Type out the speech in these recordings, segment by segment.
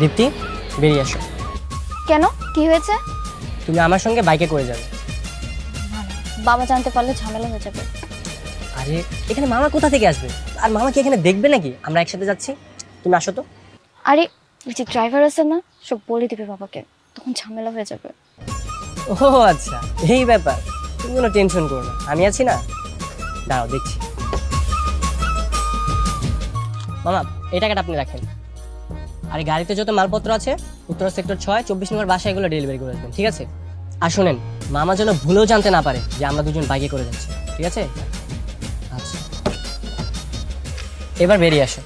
দীপ্তি, বেরিয়ে আসো। কেন, কি হয়েছে? তুমি আমার সঙ্গে বাইকে করে যাবে। বাবা জানতে পারলে ঝামেলা হয়ে যাবে। আরে এখানে মামা কোথা থেকে আসবে? আর মামা কি এখানে দেখবে নাকি আমরা একসাথে যাচ্ছি? তুমি আসো তো। আরে ওই যে ড্রাইভার আছে না, সব বলে দিবে বাবাকে, তখন ঝামেলা হয়ে যাবে। ও আচ্ছা, এই ব্যাপার। তুমি কোনো টেনশন করো না, আমি আছি না। দাঁড়াও দেখছি। মামা, এই টাকাটা আপনি রাখেন। আর এই গাড়িতে যত মালপত্র আছে উত্তরা সেক্টর 6 24 নম্বর বাসায় এগুলো ডেলিভারি করে দেবেন, ঠিক আছে? আর শোনেন, মামা যেন ভুলেও জানতে না পারে যে আমরা দুজন বাইকে করে যাচ্ছি, ঠিক আছে? আচ্ছা, এবার বেরিয়ে আসো।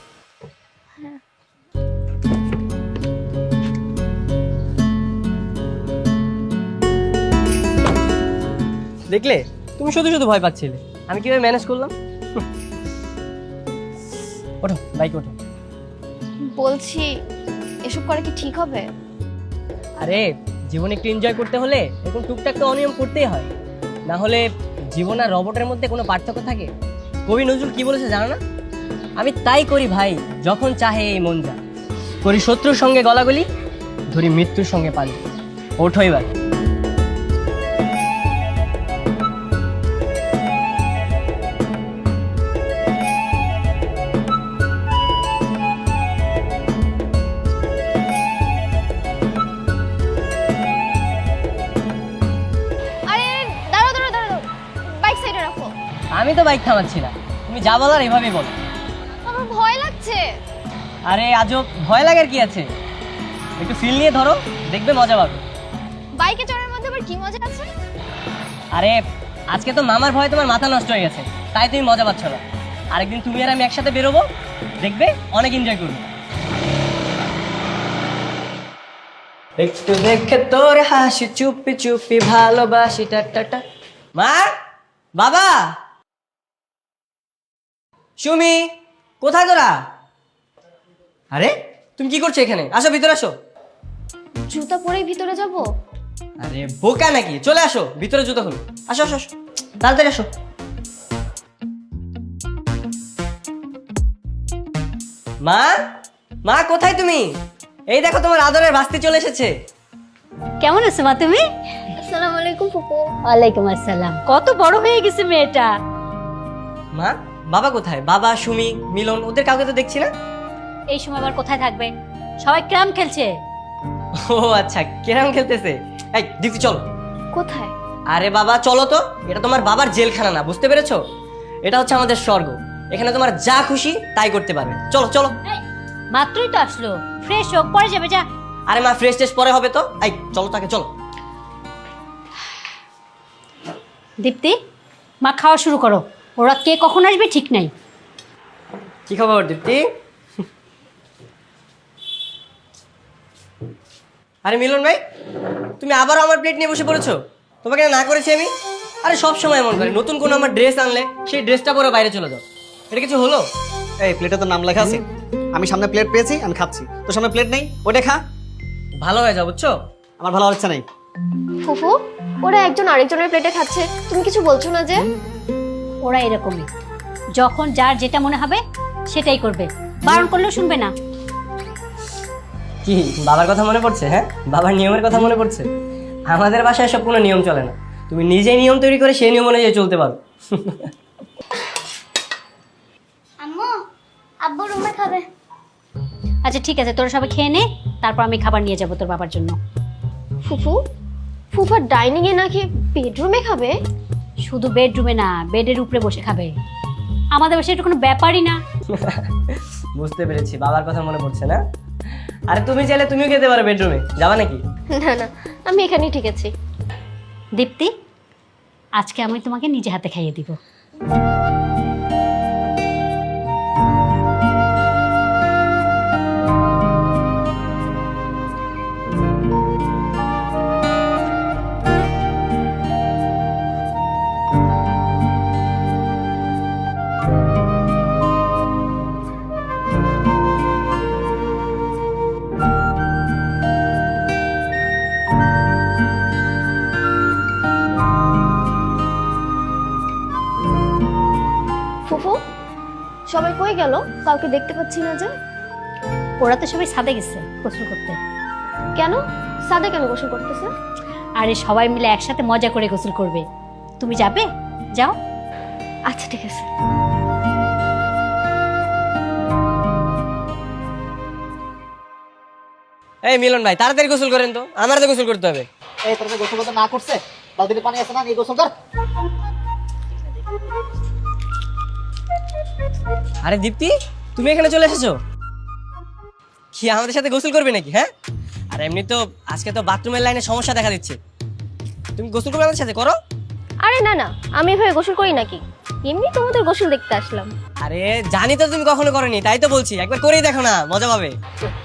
দেখলে, তুমি শুধু শুধু ভয় পাচ্ছিলে, আমি কিভাবে ম্যানেজ করলাম। ওঠো, বাইকে ওঠো। বলছি, এসব করা কি ঠিক হবে? আরে জীবনে একটু এনজয় করতে হলে এরকম টুকটাক তো অনিয়ম করতেই হয়, না হলে জীবন আর রবটের মধ্যে কোনো পার্থক্য থাকে? কবি নজরুল কি বলেছে জানো না? আমি তাই করি ভাই, যখন চাহে এই মন যায়, করি শত্রুর সঙ্গে গলাগলি, ধরি মৃত্যুর সঙ্গে পালি। ওঠো এবার। আরে দাঁড়াও দাঁড়াও দাঁড়াও, বাইক সাইডে রাখো। আমি তো বাইক থামাচ্ছি না, তুমি যা বলার এভাবেই বলো। আমার ভয় লাগছে। আরে আজব, ভয় লাগার কি আছে? একটু ফিল নিয়ে ধরো, দেখবে মজা পাবে। বাইকে চড়ার মধ্যে আবার কি মজা আছে? আরে আজকে তো মামার ভয়ে তোমার মাথা নষ্ট হয়ে গেছে, তাই তুমি মজা পাচ্ছ না। আরেকদিন তুমি আর আমি একসাথে বেরোবো, দেখবে অনেক এনজয় করবে। একটু দেখে তোর হাসি, চুপি চুপি ভালোবাসি, টাটা। মা, বাবা, সুমি, কোথায় তোরা? আরে তুমি কি করছো এখানে? আসো ভিতরে আসো। জুতা পরেই ভিতরে যাব? আরে বোকা নাকি, চলে আসো ভিতরে, জুতো খুলো। আসো আসো আসো, তাড়াতাড়ি আসো। মা, মা কোথায় তুমি? এই দেখো তোমার আদরের ভাস্তি চলে এসেছে। কেমন আছো মা তুমি? আসসালামু আলাইকুম ফুপু। ওয়ালাইকুম আসসালাম। কত বড় হয়ে গেছে মেয়েটা। মা, বাবা কোথায়? বাবা, সুমি, মিলন, ওদের কাউকে তো দেখছি না। এই সময় আবার কোথায় থাকবে? সবাই ক্রাম খেলছে। ও আচ্ছা, কেরাম খেলতেছে। এই দীপ্তি চলো। কোথায়? আরে বাবা চলো তো, এটা তোমার বাবার জেলখানা না, বুঝতে পেরেছো? এটা হচ্ছে আমাদের স্বর্গ, এখানে তোমার যা খুশি তাই করতে পারবে। চলো চলো। এই, মাত্রই তো আসলো, ফ্রেশ হোক, পরে যাবে যা। আরে মা, ফ্রেশ টেস্ট পরে হবে তো। এই চলো তাকে, চলো। দীপ্তি, মা খাওয়া শুরু করো। ওরা কে কখন আসবে ঠিক নাই। কি খবর দীপ্তি? আরে মিলন ভাই, তুমি আবার আমার প্লেট নিয়ে বসে পড়েছো। তোমাকে না করেছি আমি? আরে সব সময় এমন করে, নতুন কোনো আমার ড্রেস আনলে সেই ড্রেসটা পরে বাইরে চলে যাও। এটা কিছু হলো? এই প্লেটে তো নাম লেখা আছে। আমি সামনে প্লেট পেয়েছি, আমি খাচ্ছি। তোর সামনে প্লেট নেই, ওটা খা। ভালো হয়ে যাও, বুঝছো? আমার ভালো হচ্ছে নাই। ফুপু, ওরা একজন আরেকজনের প্লেটে খাচ্ছে, তুমি কিছু বলছো না যে? ওরা এরকমই, যখন যার যেটা মনে হবে সেটাই করবে, বারণ করলেও শুনবে না। কি বাবার কথা মনে পড়ছে? হ্যাঁ, বাবার নিয়মের কথা মনে পড়ছে? আমাদের বাসায় সব কোনো নিয়ম চলে না, তুমি নিজেই নিয়ম তৈরি করে সেই নিয়ম অনুযায়ী চলতে পারো। আম্মু, আব্বু রুমে খাবে। আচ্ছা ঠিক আছে, তোরা সবাই খেয়ে নে, তারপর আমি খাবার নিয়ে যাবো তোর বাবার জন্য। ফুফু, ফুফার ডাইনিং এ নাকি বেডরুমে খাবে? শুধু বেডরুমে না, বেডের উপরে বসে খাবে। আমাদের বাসায় এটা কোনো ব্যাপারই না। বুঝতে পেরেছি, বাবার কথা মনে পড়ছে না? আরে তুমি চাইলে তুমিও খেতে পারো, বেডরুমে যাবা নাকি? না না, আমি এখানেই ঠিক আছি। দীপ্তি, আজকে আমি তোমাকে নিজে হাতে খাইয়ে দিব। ফুফু, সবাই কই গেল? কাউকে দেখতে পাচ্ছি না যে। ওরা তো সবাই ছাদে গেছে গোসল করতে। কেন? সাদে কেন গোসল করতেছে? আরে সবাই মিলে একসাথে মজা করে গোসল করবে। তুমি যাবে? যাও। আচ্ছা ঠিক আছে। এই মিলন ভাই তাড়াতাড়ি গোসল করেন তো, আমার তো গোসল করতে হবে। এই তোর গোসল করতে না করছে, বালতিতে পানি আছে না, এই গোসল কর। আরে দীপ্তি, তুমি এখানে চলে এসেছো? কি আমাদের সাথে গোসল করবে নাকি? হ্যাঁ, আর এমনি তো আজকে তো বাথরুমের লাইনে সমস্যা দেখা দিচ্ছে, তুমি গোসল করবে আমাদের সাথে, করো। আরে না না, আমি এভাবে গোসল করি নাকি, এমনি তোমাদের গোসল দেখতে আসলাম। আরে জানি তো তুমি কখনো করোনি, তাই তো বলছি একবার করেই দেখো না, মজা পাবে।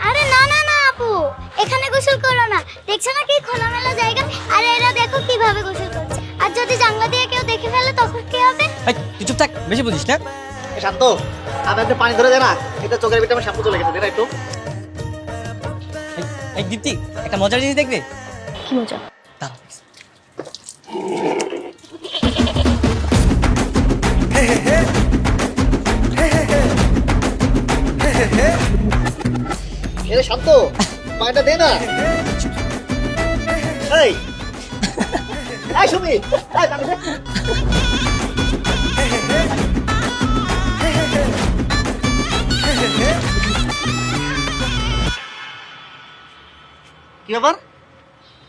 আরে না না না আপু, এখানে গোসল করো না, দেখছো না কি খোলামেলা জায়গা। আরে এরা দেখো কিভাবে গোসল করছে, আর যদি জানলা দিয়ে কেউ দেখে ফেলে তখন কি হবে? এই, তুই চুপ থাক, বেশি বুঝিস না। এ শান্ত, আমি একটু পানি ধরে দে না, এটা চোখের ভিতরে আমার শ্যাম্পু চলে গেছে, দে না একটু। এই দীপ্তি, একটা মজার জিনিস দেখবে। কি মজা? দাঁড়াও। এরে শান্ত, পানিটা দে না। এই এই সুমি, এই পানি দে। কি ব্যাপার,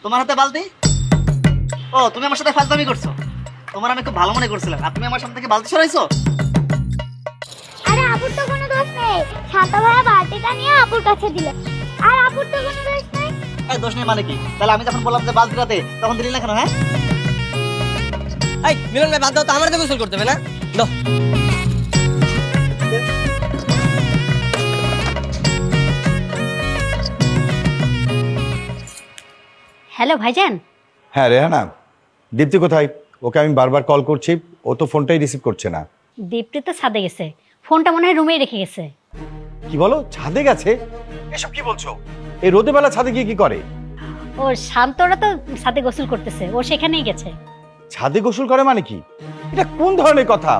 তোমার হাতে বালতি? ও, তুমি আমার সাথে ফাজলামি করছো। তোমার আমি খুব ভালো মনে করছিলাম, আর তুমি আমার সামনে থেকে বালতি সরাইছো। আরে আপুর তো কোনো দোষ নেই, শান্ত ভাইয়া বালতিটা নিয়ে আপুর কাছে দিল, আর আপুর তো কোনো দোষ নেই। এই দোষ নেই মানে কি? তাহলে আমি যখন বললাম যে বালতিটা দে, তখন দিলি না কেন? হ্যাঁ, এই মিলন ভাই বাদ দাও তো, আমার তো গোসল করতে হবে না, দাও। হ্যালো ভাইজান। হ্যাঁ রেহানা, দীপ্তি কোথায়? ওকে আমি বারবার কল করছি, ও তো ফোনটাই রিসিভ করছে না। দীপ্তি তো ছাদে গেছে, ফোনটা মনে হয় রুমেই রেখে গেছে। কি বলো, ছাদে গেছে? এসব কি বলছো? এই রোদে বেলা ছাদে গিয়ে কি করে? ও শান্তরা তো ছাদে গোসল করতেছে, ও সেখানেই গেছে। ছাদে গোসল করে মানে কি? এটা কোন ধরনের কথা?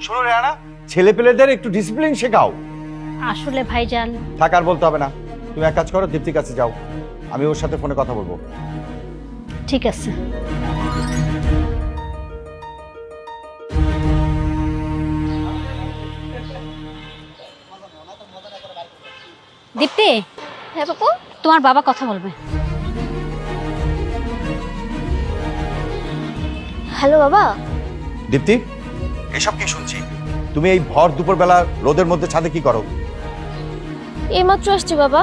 শোনো রেহানা, ছেলে পেলেদের একটু ডিসিপ্লিন শেখাও। আসলে ভাইজান। থাক, আর বলতে হবে না, তুমি এক কাজ করো, দীপ্তির কাছে যাও, আমি ওর সাথে ফোনে কথা বলবো। ঠিক আছে। দীপ্তি। হ্যাঁ পাপু। তোমার বাবা কথা বলবে। হ্যালো বাবা। দীপ্তি, এসব কি শুনছি? তুমি এই ভর দুপুর বেলা রোদের মধ্যে ছাদে কি করো? এইমাত্র আসছি বাবা,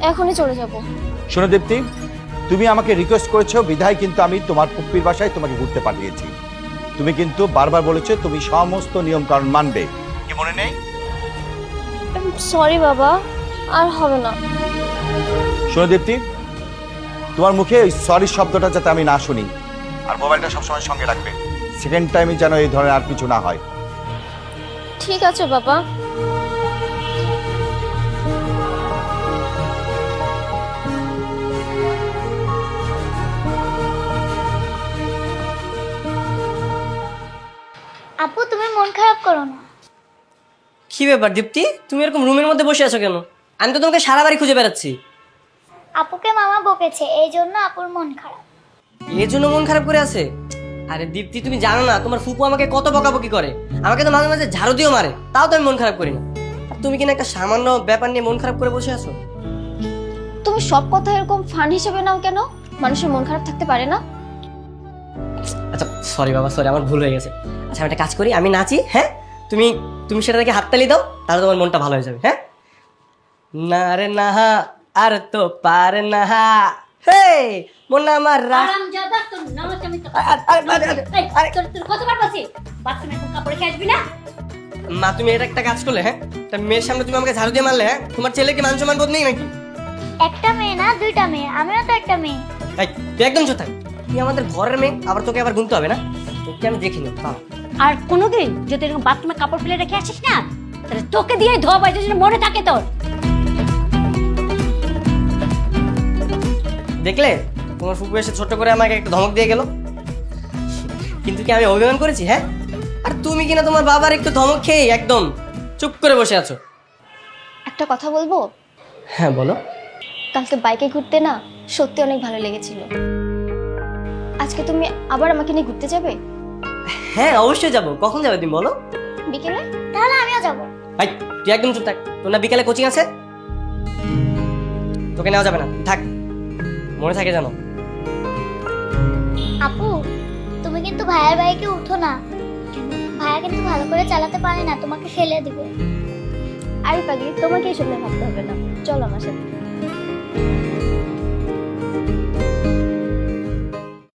এখনই চলে যাব। শোনো দীপ্তি, তুমি আমাকে রিকোয়েস্ট করেছো বিধায় কিন্তু আমি তোমার পুপ্পির বাসায় তোমাকে ঘুরতে পাঠিয়েছি। তুমি কিন্তু বারবার বলেছো তুমি সমস্ত নিয়ম কানুন মানবে, কি মনে নেই? সরি বাবা, আর হবে না। শোনো দীপ্তি, তোমার মুখে ওই সরি শব্দটা যাতে আমি না শুনি, আর মোবাইলটা সবসময় সঙ্গে রাখবে। সেকেন্ড টাইমে যেন এই ধরনের আর কিছু না হয়। ঠিক আছে বাবা। আপু তুমি মন খারাপ করো না। কি ব্যাপার দীপ্তি, তুমি এরকম রুমের মধ্যে বসে আছো কেন? আমি তো তোমাকে সারা বাড়ি খুঁজে বেড়াচ্ছি। আপুকে মামা বকেছে, এই জন্য আপুর মন খারাপ। এর জন্য মন খারাপ করে আছে? আরে দীপ্তি, তুমি জানো না তোমার ফুপু আমাকে কত বকাবকি করে, আমাকে তো মাঝে মাঝে ঝাড়ু দিয়েও মারে, তাও তো আমি মন খারাপ করি না। আর তুমি কিনা একটা সামান্য ব্যাপার নিয়ে মন খারাপ করে বসে আছো। তুমি সব কথা এরকম ফান হিসেবে নাও কেন? মানুষের মন খারাপ থাকতে পারে না? আচ্ছা সরি বাবা, সরি, আমার ভুল হয়ে গেছে। আচ্ছা আমি একটা কাজ করি, আমি নাচি, হ্যাঁ? তুমি তুমি সেটা দেখে হাততালি দাও, তাহলে তোমার মনটা ভালো হয়ে যাবে। হ্যাঁ, না রে না আর তো পার না, হে মন আমার আরামজাদা, তোর নাচ আমি তো তোর কতবার বলছি বাথরুমে কোন কাপড় রেখে আসবি না? মা তুমি এটা একটা কাজ করলে, হ্যাঁ? একটা মেয়ের সামনে তুমি আমাকে ঝাড়ু দিয়ে মারলে, হ্যাঁ? তোমার ছেলে কি মান সম্মান বোধ নেই নাকি? একটা মেয়ে না, দুইটা মেয়ে, আমিও তো একটা মেয়ে। এই তুই একদম চুপ থাক, তুই আমাদের ঘরের মেয়ে, আবার তোকে আবার গুনতে হবে না? তোকে আমি দেখিনি। আর কোনোদিন যদি এরকম বাথরুমে কাপড় ফেলে রেখে আসিস না, তাহলে তোকে দিয়ে ধোয়া পাই, যেন মনে থাকে তোর। দেখলে তোমার ফুপু এসে ছোট করে আমাকে একটা ধমক দিয়ে গেল, কিন্তু কি আমি অভিমান করেছি? হ্যাঁ, আর তুমি কিনা তোমার বাবার একটু ধমক খেয়ে একদম চুপ করে বসে আছো। একটা কথা বলবো? হ্যাঁ বলো। কালকে বাইকে ঘুরতে না সত্যি অনেক ভালো লেগেছিল। আজকে তুমি আবার আমাকে নিয়ে ঘুরতে যাবে? হ্যাঁ অবশ্যই যাবো। কখন যাবে তুমি বলো? বিকেলে? তাহলে আমিও যাবো। ভাই তুই একদম চুপ থাক। তোর না বিকালে কোচিং আছে? তোকে নেওয়া যাবে না, তুই থাক। মনে থাকে জানো। আপু তুমি কিন্তু ভাইয়ের বাইকে উঠো না, ভাইয়া কিন্তু ভালো করে চালাতে পারে না, তোমাকে ফেলে দিবে। আরে পাগলি, তোমাকে এসব নিয়ে ভাবতে হবে না, চলো আমার সাথে।